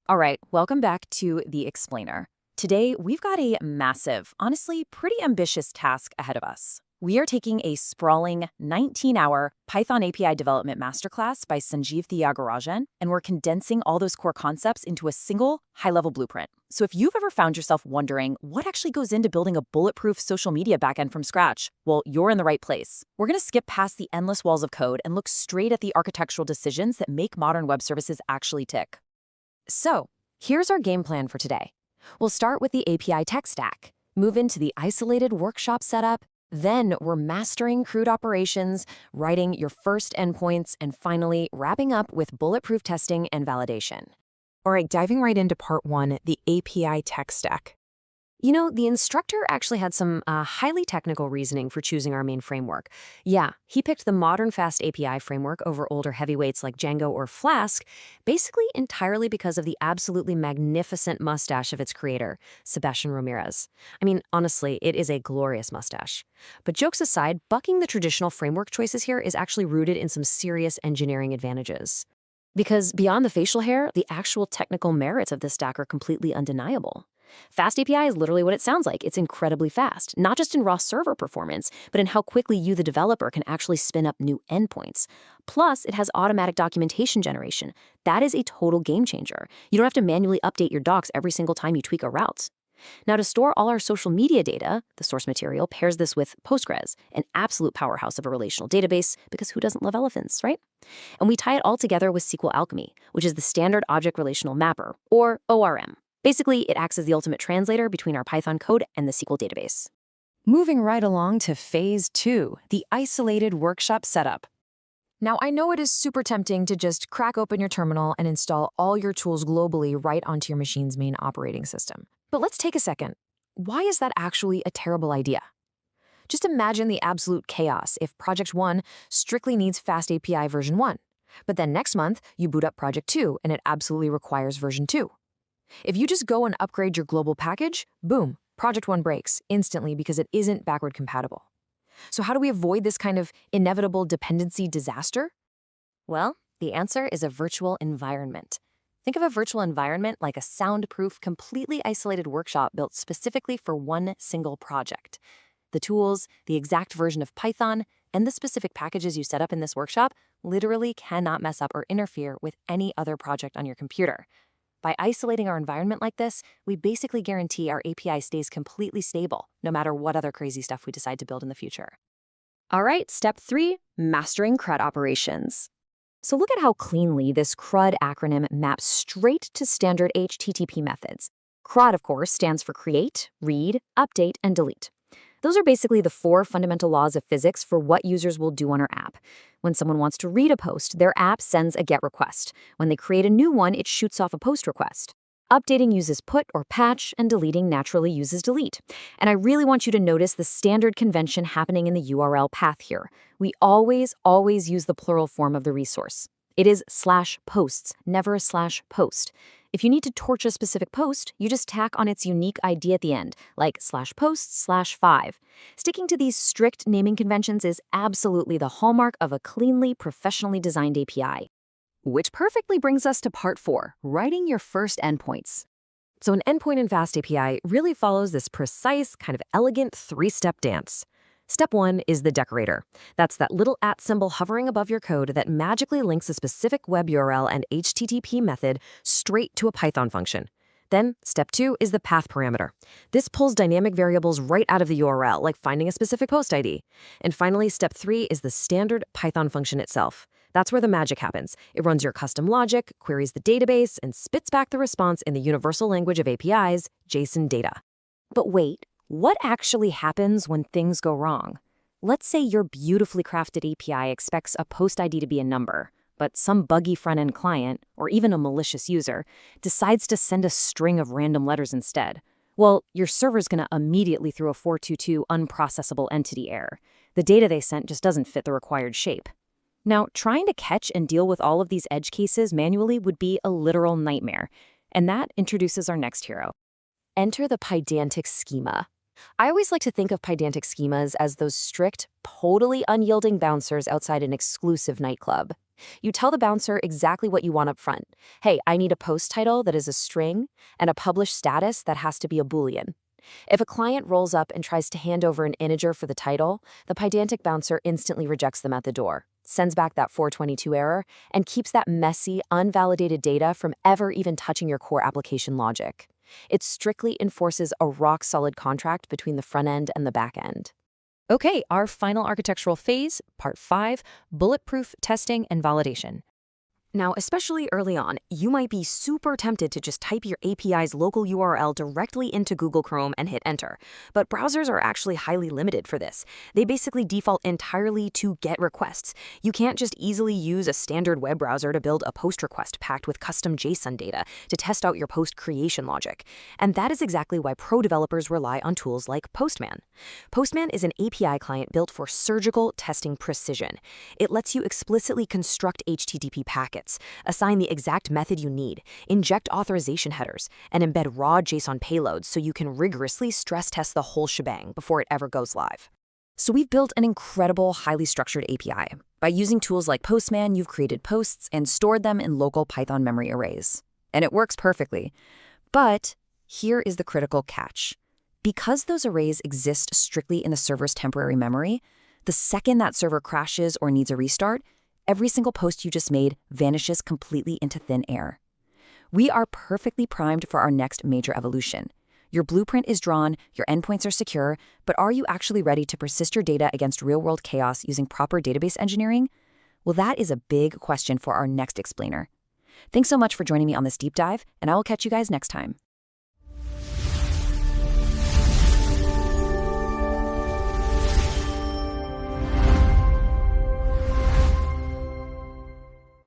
All right, welcome back to The Explainer. Today, we've got a massive, honestly pretty ambitious task ahead of us. We are taking a sprawling 19-hour Python API development masterclass by Sanjeev Thiagarajan, and we're condensing all those core concepts into a single, high-level blueprint. So if you've ever found yourself wondering what actually goes into building a bulletproof social media backend from scratch, well, you're in the right place. We're going to skip past the endless walls of code and look straight at the architectural decisions that make modern web services actually tick. So, here's our game plan for today. We'll start with the API tech stack, move into the isolated workshop setup, then we're mastering CRUD operations, writing your first endpoints, and finally wrapping up with bulletproof testing and validation. All right, diving right into part one, the API tech stack. You know, the instructor actually had some highly technical reasoning for choosing our main framework. Yeah, he picked the modern FastAPI framework over older heavyweights like Django or Flask, basically entirely because of the absolutely magnificent mustache of its creator, Sebastian Ramirez. I mean, honestly, it is a glorious mustache. But jokes aside, bucking the traditional framework choices here is actually rooted in some serious engineering advantages. Because beyond the facial hair, the actual technical merits of this stack are completely undeniable. FastAPI is literally what it sounds like. It's incredibly fast, not just in raw server performance, but in how quickly you, the developer, can actually spin up new endpoints. Plus, it has automatic documentation generation. That is a total game changer. You don't have to manually update your docs every single time you tweak a route. Now, to store all our social media data, the source material pairs this with Postgres, an absolute powerhouse of a relational database, because who doesn't love elephants, right? And we tie it all together with SQL Alchemy, which is the standard object relational mapper, or ORM. Basically, it acts as the ultimate translator between our Python code and the SQL database. Moving right along to phase 2, the isolated workshop setup. Now, I know it is super tempting to just crack open your terminal and install all your tools globally right onto your machine's main operating system. But let's take a second. Why is that actually a terrible idea? Just imagine the absolute chaos if Project 1 strictly needs FastAPI version 1, but then next month you boot up Project 2 and it absolutely requires version 2. If you just go and upgrade your global package, boom, Project 1 breaks instantly because it isn't backward compatible. So how do we avoid this kind of inevitable dependency disaster? Well, the answer is a virtual environment. Think of a virtual environment like a soundproof, completely isolated workshop built specifically for one single project. The tools, the exact version of Python, and the specific packages you set up in this workshop literally cannot mess up or interfere with any other project on your computer. By isolating our environment like this, we basically guarantee our API stays completely stable, no matter what other crazy stuff we decide to build in the future. All right, step 3, mastering CRUD operations. So look at how cleanly this CRUD acronym maps straight to standard HTTP methods. CRUD, of course, stands for create, read, update, and delete. Those are basically the 4 fundamental laws of physics for what users will do on our app. When someone wants to read a post, their app sends a GET request. When they create a new one, it shoots off a POST request. Updating uses put or patch, and deleting naturally uses delete. And I really want you to notice the standard convention happening in the URL path here. We always use the plural form of the resource. It is /posts, never /post. If you need to torch a specific post, you just tack on its unique ID at the end, like /posts/5. Sticking to these strict naming conventions is absolutely the hallmark of a cleanly, professionally designed API. Which perfectly brings us to part 4, writing your first endpoints. So an endpoint in FastAPI really follows this precise, kind of elegant 3-step dance. Step 1 is the decorator. That's that little @ symbol hovering above your code that magically links a specific web URL and HTTP method straight to a Python function. Then, step 2 is the path parameter. This pulls dynamic variables right out of the URL, like finding a specific post ID. And finally, step 3 is the standard Python function itself. That's where the magic happens. It runs your custom logic, queries the database, and spits back the response in the universal language of APIs, JSON data. But wait, what actually happens when things go wrong? Let's say your beautifully crafted API expects a post ID to be a number, but some buggy front-end client, or even a malicious user, decides to send a string of random letters instead. Well, your server's going to immediately throw a 422 unprocessable entity error. The data they sent just doesn't fit the required shape. Now, trying to catch and deal with all of these edge cases manually would be a literal nightmare, and that introduces our next hero. Enter the Pydantic schema. I always like to think of Pydantic schemas as those strict, totally unyielding bouncers outside an exclusive nightclub. You tell the bouncer exactly what you want up front. Hey, I need a post title that is a string and a published status that has to be a Boolean. If a client rolls up and tries to hand over an integer for the title, the pedantic bouncer instantly rejects them at the door, sends back that 422 error, and keeps that messy, unvalidated data from ever even touching your core application logic. It strictly enforces a rock-solid contract between the front end and the back end. Okay, our final architectural phase, part 5, bulletproof testing and validation. Now, especially early on, you might be super tempted to just type your API's local URL directly into Google Chrome and hit enter. But browsers are actually highly limited for this. They basically default entirely to GET requests. You can't just easily use a standard web browser to build a POST request packed with custom JSON data to test out your post creation logic. And that is exactly why pro developers rely on tools like Postman. Postman is an API client built for surgical testing precision. It lets you explicitly construct HTTP packets, assign the exact method you need, inject authorization headers, and embed raw JSON payloads so you can rigorously stress test the whole shebang before it ever goes live. So we've built an incredible, highly structured API. By using tools like Postman, you've created posts and stored them in local Python memory arrays. And it works perfectly. But here is the critical catch. Because those arrays exist strictly in the server's temporary memory, the second that server crashes or needs a restart, every single post you just made vanishes completely into thin air. We are perfectly primed for our next major evolution. Your blueprint is drawn, your endpoints are secure, but are you actually ready to persist your data against real-world chaos using proper database engineering? Well, that is a big question for our next explainer. Thanks so much for joining me on this deep dive, and I will catch you guys next time.